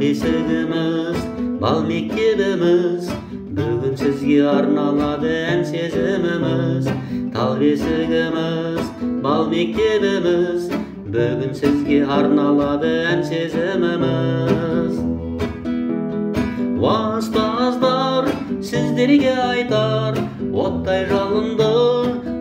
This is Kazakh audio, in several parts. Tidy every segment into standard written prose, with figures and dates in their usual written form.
бесігіміз, бал мектебіміз, бүгін сізге арналады ән сезіміміз. Тал бесігіміз, бал мектебіміз, бүгін сізге арналады ән сезіміміз. Уастаздар, сіздерге айтар, оттай жалынды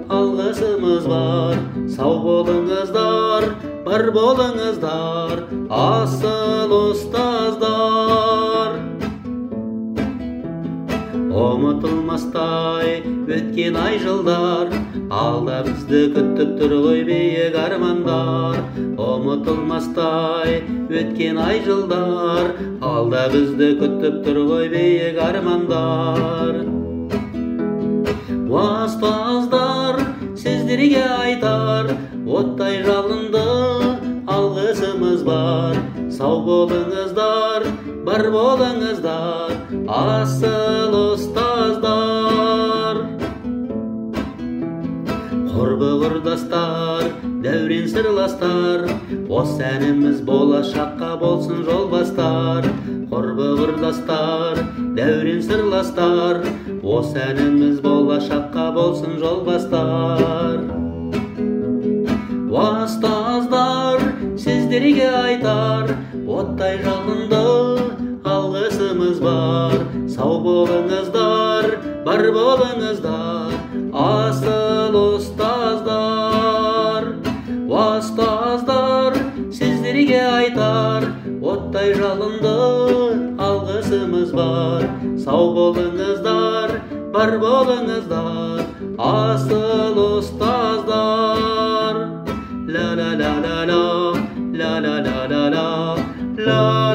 алғысымыз бар. Сау болыңыздар, бар болыңыздар, асыл ұстаздар. Ұмытылмастай өткен ай жылдар, алда бізді күтіп тұр ғой биік армандар. Ұмытылмастай өткен ай жылдар, алда бізді күтіп тұр ғой биік армандар. Уастаздар, сіздерге айтар, оттай жалынды алғысымыз бар. Сау болыңыздар, бар болыңыздар, асыл ұстаздар. Құрбы құрдастар, дәурен сырластар, осы әніміз болашаққа болсын жол бастар. Құрбы құрдастар, дәурен сырластар, осы әніміз болашаққа болсын жол бастар. Уастаздар, сіздерге айтар, оттай жалынды алғысымыз бар. Сау болыңыздар, бар болыңыздар, асыл ұстаздар. Уастаздар, сіздерге айтар, оттай жалынды алғысымыз бар. Сау болыңыздар, бар болыңыздар, асыл ұстаздар. La la la la la la la la la la la